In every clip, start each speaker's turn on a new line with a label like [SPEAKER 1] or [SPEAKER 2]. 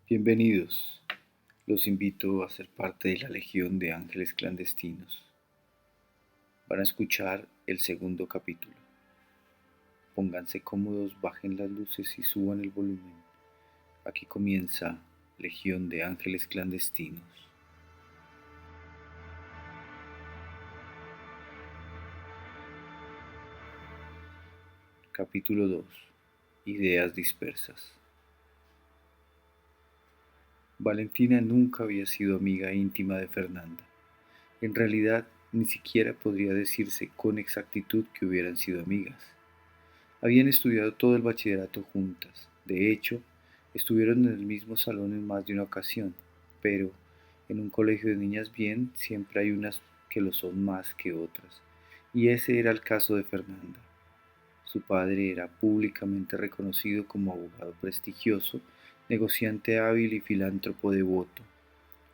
[SPEAKER 1] Bienvenidos, los invito a ser parte de la Legión de Ángeles Clandestinos. Van a escuchar el segundo capítulo. Pónganse cómodos, bajen las luces y suban el volumen. Aquí comienza Legión de Ángeles Clandestinos. Capítulo 2. Ideas dispersas. Valentina nunca había sido amiga íntima de Fernanda. En realidad, ni siquiera podría decirse con exactitud que hubieran sido amigas. Habían estudiado todo el bachillerato juntas. De hecho, estuvieron en el mismo salón en más de una ocasión, pero en un colegio de niñas bien siempre hay unas que lo son más que otras, y ese era el caso de Fernanda. Su padre era públicamente reconocido como abogado prestigioso, negociante hábil y filántropo devoto.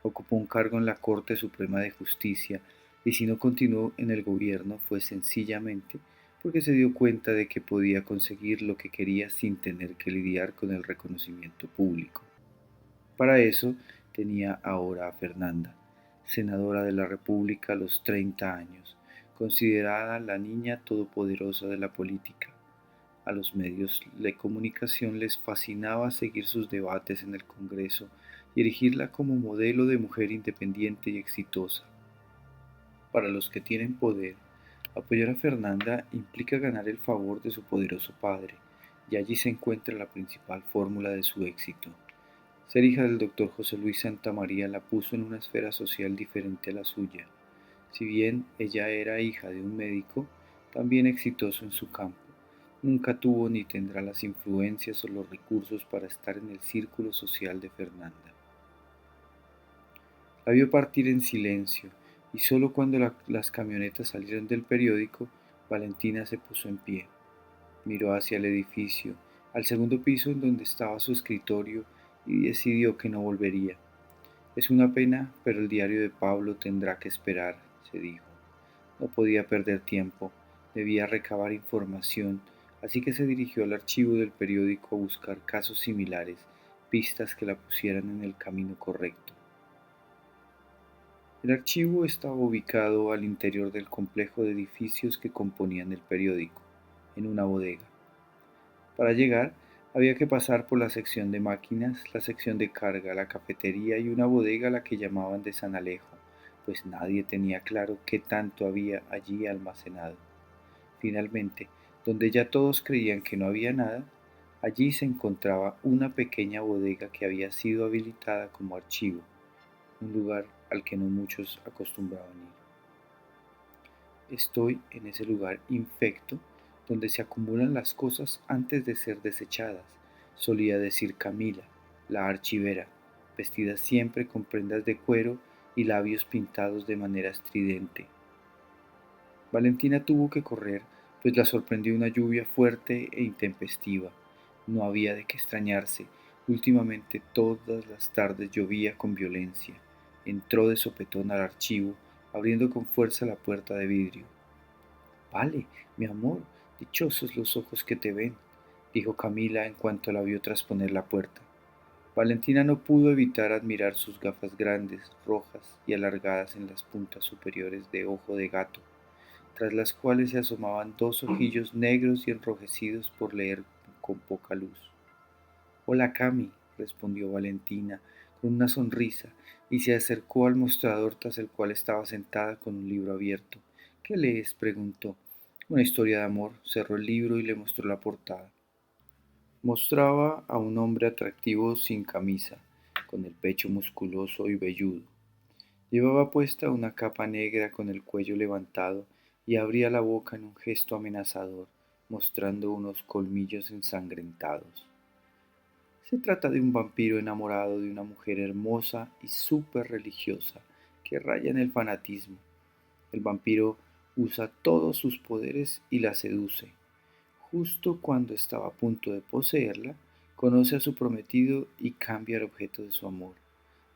[SPEAKER 1] Ocupó un cargo en la Corte Suprema de Justicia y si no continuó en el gobierno fue sencillamente porque se dio cuenta de que podía conseguir lo que quería sin tener que lidiar con el reconocimiento público. Para eso tenía ahora a Fernanda, senadora de la República a los 30 años, considerada la niña todopoderosa de la política. A los medios de comunicación les fascinaba seguir sus debates en el Congreso y erigirla como modelo de mujer independiente y exitosa. Para los que tienen poder, apoyar a Fernanda implica ganar el favor de su poderoso padre, y allí se encuentra la principal fórmula de su éxito. Ser hija del doctor José Luis Santamaría la puso en una esfera social diferente a la suya. Si bien ella era hija de un médico, también exitoso en su campo, nunca tuvo ni tendrá las influencias o los recursos para estar en el círculo social de Fernanda. La vio partir en silencio, y solo cuando las camionetas salieron del periódico, Valentina se puso en pie. Miró hacia el edificio, al segundo piso en donde estaba su escritorio, y decidió que no volvería. Es una pena, pero el diario de Pablo tendrá que esperar, se dijo. No podía perder tiempo, debía recabar información, así que se dirigió al archivo del periódico a buscar casos similares, pistas que la pusieran en el camino correcto. El archivo estaba ubicado al interior del complejo de edificios que componían el periódico, en una bodega. Para llegar, había que pasar por la sección de máquinas, la sección de carga, la cafetería y una bodega a la que llamaban de San Alejo, pues nadie tenía claro qué tanto había allí almacenado. Finalmente, donde ya todos creían que no había nada, allí se encontraba una pequeña bodega que había sido habilitada como archivo, un lugar al que no muchos acostumbraban ir. Estoy en ese lugar infecto donde se acumulan las cosas antes de ser desechadas, solía decir Camila, la archivera, vestida siempre con prendas de cuero y labios pintados de manera estridente. Valentina tuvo que correr, pues la sorprendió una lluvia fuerte e intempestiva. No había de qué extrañarse, últimamente todas las tardes llovía con violencia. Entró de sopetón al archivo, abriendo con fuerza la puerta de vidrio. Vale, mi amor, dichosos los ojos que te ven, dijo Camila en cuanto la vio trasponer la puerta. Valentina no pudo evitar admirar sus gafas grandes, rojas y alargadas en las puntas superiores de ojo de gato, tras las cuales se asomaban dos ojillos negros y enrojecidos por leer con poca luz. Hola, Cami, respondió Valentina con una sonrisa y se acercó al mostrador tras el cual estaba sentada con un libro abierto. ¿Qué lees? Preguntó. Una historia de amor. Cerró el libro y le mostró la portada. Mostraba a un hombre atractivo sin camisa, con el pecho musculoso y velludo. Llevaba puesta una capa negra con el cuello levantado y abría la boca en un gesto amenazador, mostrando unos colmillos ensangrentados. Se trata de un vampiro enamorado de una mujer hermosa y súper religiosa que raya en el fanatismo. El vampiro usa todos sus poderes y la seduce. Justo cuando estaba a punto de poseerla, conoce a su prometido y cambia el objeto de su amor.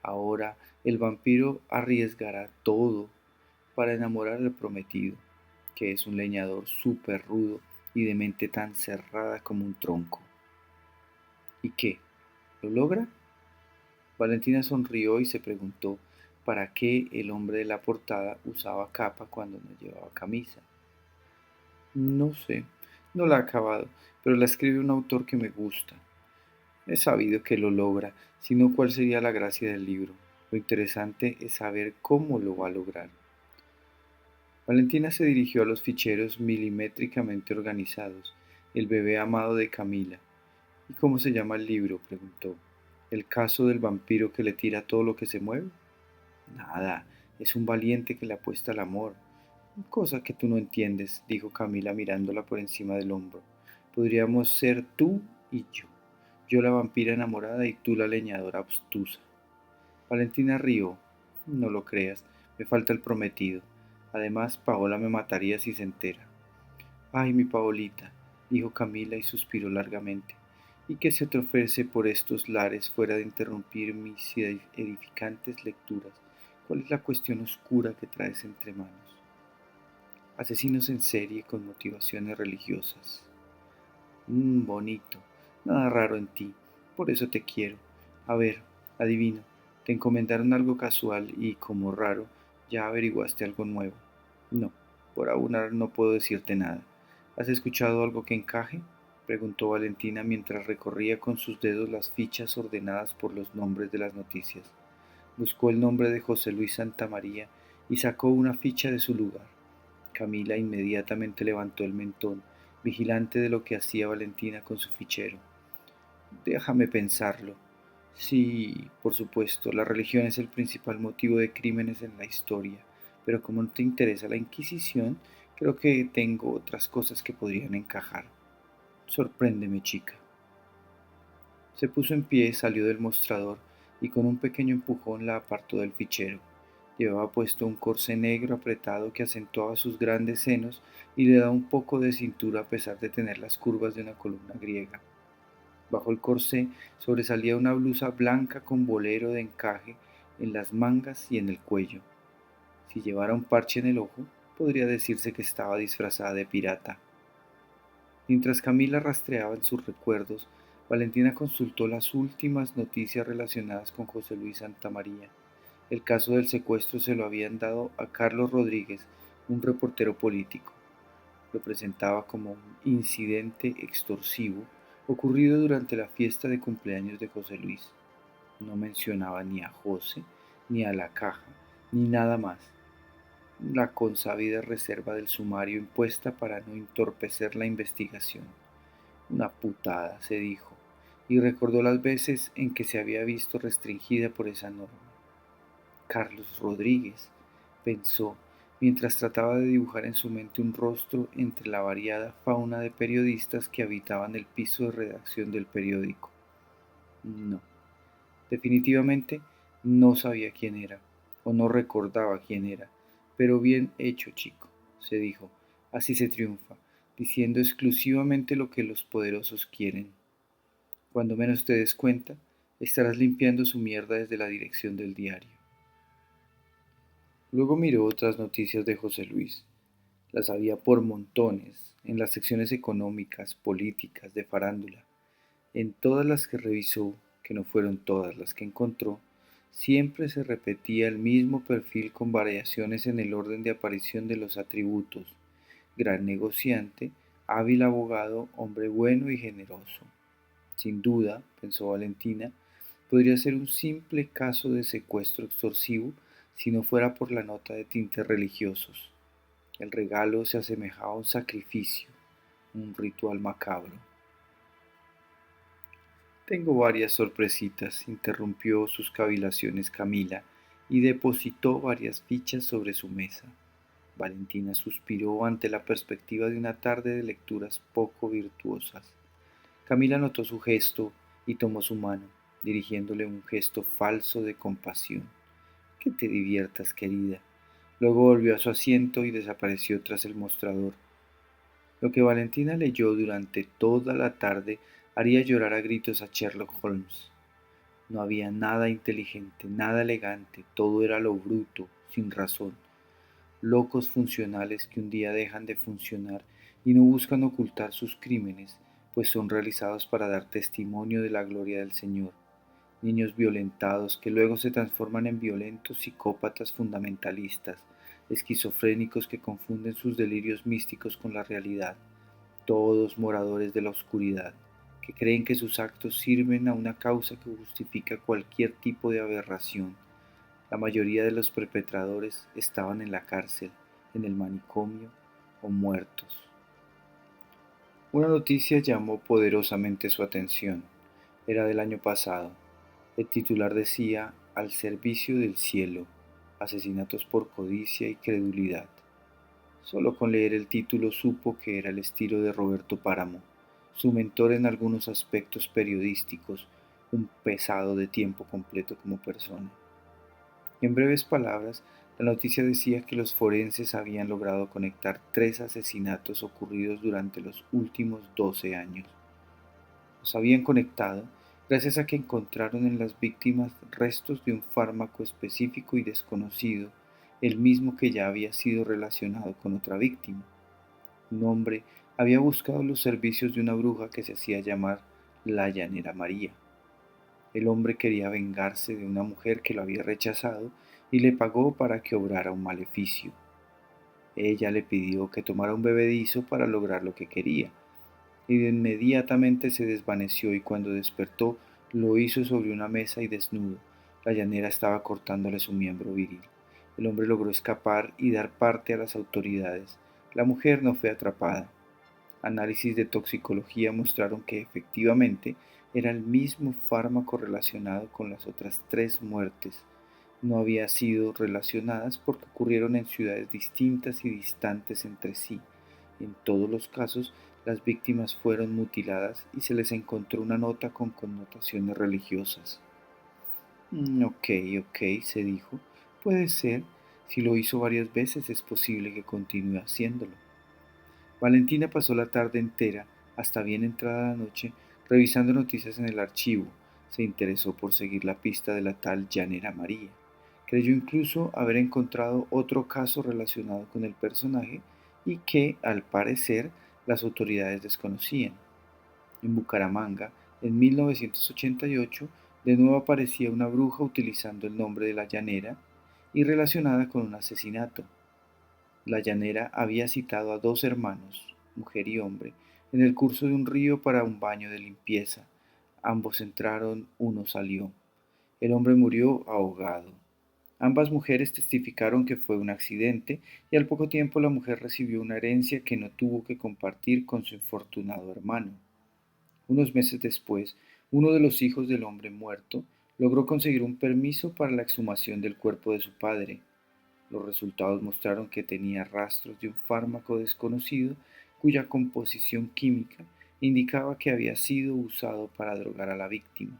[SPEAKER 1] Ahora el vampiro arriesgará todo para enamorar al prometido, que es un leñador súper rudo y de mente tan cerrada como un tronco. ¿Y qué? ¿Lo logra? Valentina sonrió y se preguntó para qué el hombre de la portada usaba capa cuando no llevaba camisa. No sé, no la he acabado, pero la escribe un autor que me gusta. He sabido que lo logra, sino cuál sería la gracia del libro. Lo interesante es saber cómo lo va a lograr. Valentina se dirigió a los ficheros milimétricamente organizados, el bebé amado de Camila. ¿Y cómo se llama el libro?, preguntó. ¿El caso del vampiro que le tira todo lo que se mueve? Nada, es un valiente que le apuesta al amor. Cosa que tú no entiendes, dijo Camila mirándola por encima del hombro. Podríamos ser tú y yo. Yo la vampira enamorada y tú la leñadora obstusa. Valentina rió. No lo creas, me falta el prometido. Además, Paola me mataría si se entera. Ay, mi Paolita, dijo Camila y suspiró largamente. ¿Y qué se te ofrece por estos lares fuera de interrumpir mis edificantes lecturas? ¿Cuál es la cuestión oscura que traes entre manos? Asesinos en serie con motivaciones religiosas. Bonito, nada raro en ti, por eso te quiero. A ver, adivino, te encomendaron algo casual y, como raro, ya averiguaste algo nuevo. No, por ahora no puedo decirte nada. ¿Has escuchado algo que encaje?, preguntó Valentina mientras recorría con sus dedos las fichas ordenadas por los nombres de las noticias. Buscó el nombre de José Luis Santamaría y sacó una ficha de su lugar. Camila inmediatamente levantó el mentón, vigilante de lo que hacía Valentina con su fichero. Déjame pensarlo. Sí, por supuesto, la religión es el principal motivo de crímenes en la historia, pero como no te interesa la Inquisición, creo que tengo otras cosas que podrían encajar. Sorpréndeme, chica. Se puso en pie, salió del mostrador y con un pequeño empujón la apartó del fichero. Llevaba puesto un corsé negro apretado que acentuaba sus grandes senos y le daba un poco de cintura a pesar de tener las curvas de una columna griega. Bajo el corsé sobresalía una blusa blanca con bolero de encaje en las mangas y en el cuello. Si llevara un parche en el ojo, podría decirse que estaba disfrazada de pirata. Mientras Camila rastreaba en sus recuerdos, Valentina consultó las últimas noticias relacionadas con José Luis Santamaría. El caso del secuestro se lo habían dado a Carlos Rodríguez, un reportero político. Lo presentaba como un incidente extorsivo ocurrido durante la fiesta de cumpleaños de José Luis. No mencionaba ni a José, ni a la caja, ni nada más. La consabida reserva del sumario impuesta para no entorpecer la investigación. Una putada, se dijo, y recordó las veces en que se había visto restringida por esa norma. Carlos Rodríguez, pensó, mientras trataba de dibujar en su mente un rostro entre la variada fauna de periodistas que habitaban el piso de redacción del periódico. No, definitivamente no sabía quién era, o no recordaba quién era, pero bien hecho, chico, se dijo, así se triunfa, diciendo exclusivamente lo que los poderosos quieren. Cuando menos te des cuenta, estarás limpiando su mierda desde la dirección del diario. Luego miró otras noticias de José Luis. Las había por montones, en las secciones económicas, políticas, de farándula. En todas las que revisó, que no fueron todas las que encontró, siempre se repetía el mismo perfil con variaciones en el orden de aparición de los atributos. Gran negociante, hábil abogado, hombre bueno y generoso. Sin duda, pensó Valentina, podría ser un simple caso de secuestro extorsivo si no fuera por la nota de tintes religiosos. El regalo se asemejaba a un sacrificio, un ritual macabro. Tengo varias sorpresitas, interrumpió sus cavilaciones Camila y depositó varias fichas sobre su mesa. Valentina suspiró ante la perspectiva de una tarde de lecturas poco virtuosas. Camila notó su gesto y tomó su mano, dirigiéndole un gesto falso de compasión. Que te diviertas, querida. Luego volvió a su asiento y desapareció tras el mostrador. Lo que Valentina leyó durante toda la tarde haría llorar a gritos a Sherlock Holmes. No había nada inteligente, nada elegante, todo era lo bruto, sin razón. Locos funcionales que un día dejan de funcionar y no buscan ocultar sus crímenes, pues son realizados para dar testimonio de la gloria del Señor. niños violentados que luego se transforman en violentos psicópatas fundamentalistas, esquizofrénicos que confunden sus delirios místicos con la realidad, todos moradores de la oscuridad, que creen que sus actos sirven a una causa que justifica cualquier tipo de aberración. La mayoría de los perpetradores estaban en la cárcel, en el manicomio o muertos. Una noticia llamó poderosamente su atención. Era del año pasado. El titular decía: "Al servicio del cielo, asesinatos por codicia y credulidad". Solo con leer el título supo que era el estilo de Roberto Páramo, su mentor en algunos aspectos periodísticos, un pesado de tiempo completo como persona. En breves palabras, la noticia decía que los forenses habían logrado conectar 3 asesinatos ocurridos durante los últimos 12 años. Los habían conectado gracias a que encontraron en las víctimas restos de un fármaco específico y desconocido, el mismo que ya había sido relacionado con otra víctima. Un hombre había buscado los servicios de una bruja que se hacía llamar la Llanera María. El hombre quería vengarse de una mujer que lo había rechazado y le pagó para que obrara un maleficio. Ella le pidió que tomara un bebedizo para lograr lo que quería, y inmediatamente se desvaneció, y cuando despertó lo hizo sobre una mesa y desnudo. La llanera estaba cortándole su miembro viril. El hombre logró escapar y dar parte a las autoridades. La mujer no fue atrapada. Análisis de toxicología mostraron que efectivamente era el mismo fármaco relacionado con las otras 3 muertes. No había sido relacionadas porque ocurrieron en ciudades distintas y distantes entre sí. En todos los casos, las víctimas fueron mutiladas y se les encontró una nota con connotaciones religiosas. Ok, ok, se dijo. Puede ser. Si lo hizo varias veces, es posible que continúe haciéndolo. Valentina pasó la tarde entera, hasta bien entrada la noche, revisando noticias en el archivo. Se interesó por seguir la pista de la tal Llanera María. Creyó incluso haber encontrado otro caso relacionado con el personaje y que, al parecer, las autoridades desconocían. En Bucaramanga, en 1988, de nuevo aparecía una bruja utilizando el nombre de la llanera y relacionada con un asesinato. La llanera había citado a 2 hermanos, mujer y hombre, en el curso de un río para un baño de limpieza. Ambos entraron, uno salió. El hombre murió ahogado. Ambas mujeres testificaron que fue un accidente y al poco tiempo la mujer recibió una herencia que no tuvo que compartir con su infortunado hermano. Unos meses después, uno de los hijos del hombre muerto logró conseguir un permiso para la exhumación del cuerpo de su padre. Los resultados mostraron que tenía rastros de un fármaco desconocido cuya composición química indicaba que había sido usado para drogar a la víctima.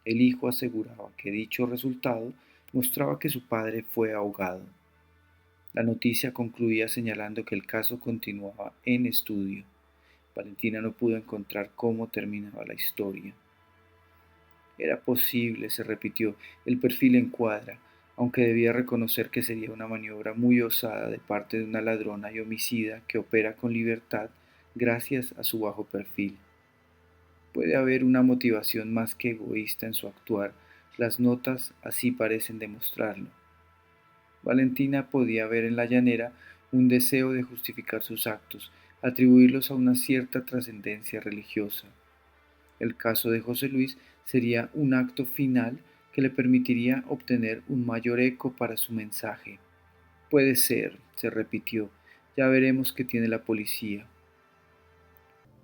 [SPEAKER 1] El hijo aseguraba que dicho resultado mostraba que su padre fue ahogado. La noticia concluía señalando que el caso continuaba en estudio. Valentina no pudo encontrar cómo terminaba la historia. Era posible, se repitió, el perfil encuadra, aunque debía reconocer que sería una maniobra muy osada de parte de una ladrona y homicida que opera con libertad gracias a su bajo perfil. Puede haber una motivación más que egoísta en su actuar, las notas así parecen demostrarlo. Valentina podía ver en la llanera un deseo de justificar sus actos, atribuirlos a una cierta trascendencia religiosa. El caso de José Luis sería un acto final que le permitiría obtener un mayor eco para su mensaje. Puede ser, se repitió, ya veremos qué tiene la policía.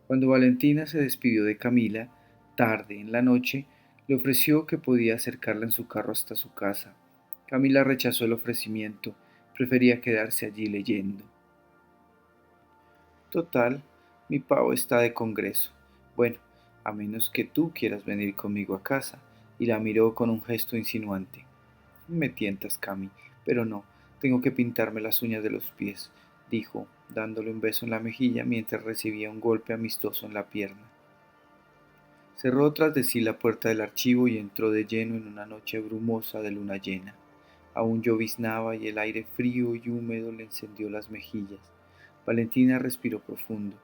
[SPEAKER 1] Cuando Valentina se despidió de Camila, tarde en la noche, le ofreció que podía acercarla en su carro hasta su casa. Camila rechazó el ofrecimiento, prefería quedarse allí leyendo. Total, mi pavo está de congreso. Bueno, a menos que tú quieras venir conmigo a casa. Y la miró con un gesto insinuante. Me tientas, Cami, pero no, tengo que pintarme las uñas de los pies, dijo, dándole un beso en la mejilla mientras recibía un golpe amistoso en la pierna. Cerró tras de sí la puerta del archivo y entró de lleno en una noche brumosa de luna llena. Aún lloviznaba y el aire frío y húmedo le encendió las mejillas. Valentina respiró profundo.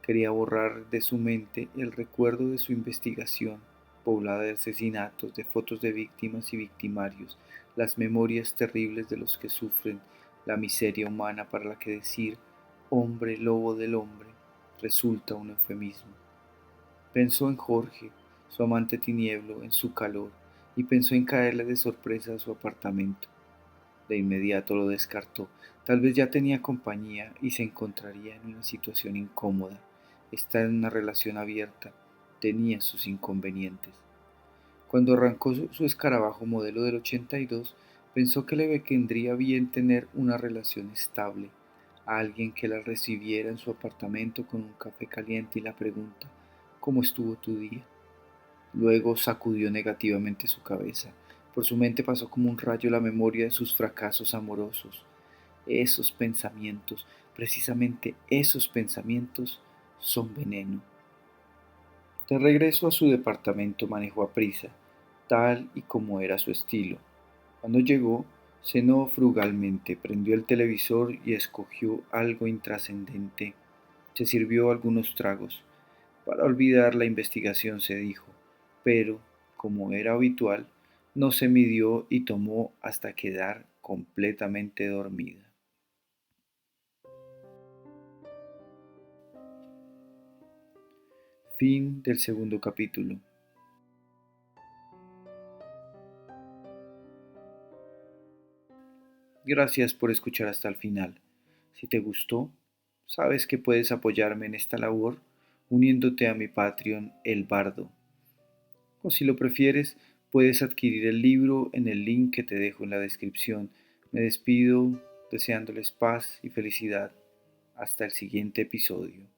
[SPEAKER 1] Quería borrar de su mente el recuerdo de su investigación. poblada de asesinatos, de fotos de víctimas y victimarios, las memorias terribles de los que sufren, la miseria humana para la que decir hombre lobo del hombre resulta un eufemismo. Pensó en Jorge, su amante tinieblo, en su calor, y pensó en caerle de sorpresa a su apartamento. De inmediato lo descartó. Tal vez ya tenía compañía y se encontraría en una situación incómoda. Estar en una relación abierta tenía sus inconvenientes. Cuando arrancó su escarabajo modelo del 82, pensó que le vendría bien tener una relación estable, a alguien que la recibiera en su apartamento con un café caliente y la pregunta, ¿cómo estuvo tu día? Luego sacudió negativamente su cabeza. Por su mente pasó como un rayo la memoria de sus fracasos amorosos. Esos pensamientos, precisamente esos pensamientos, son veneno. De regreso a su departamento manejó a prisa, tal y como era su estilo. Cuando llegó, cenó frugalmente, prendió el televisor y escogió algo intrascendente. Se sirvió algunos tragos. Para olvidar la investigación, se dijo, pero, como era habitual, no se midió y tomó hasta quedar completamente dormida. Fin del segundo capítulo. Gracias por escuchar hasta el final. Si te gustó, sabes que puedes apoyarme en esta labor uniéndote a mi Patreon El Bardo. O si lo prefieres, puedes adquirir el libro en el link que te dejo en la descripción. Me despido deseándoles paz y felicidad. Hasta el siguiente episodio.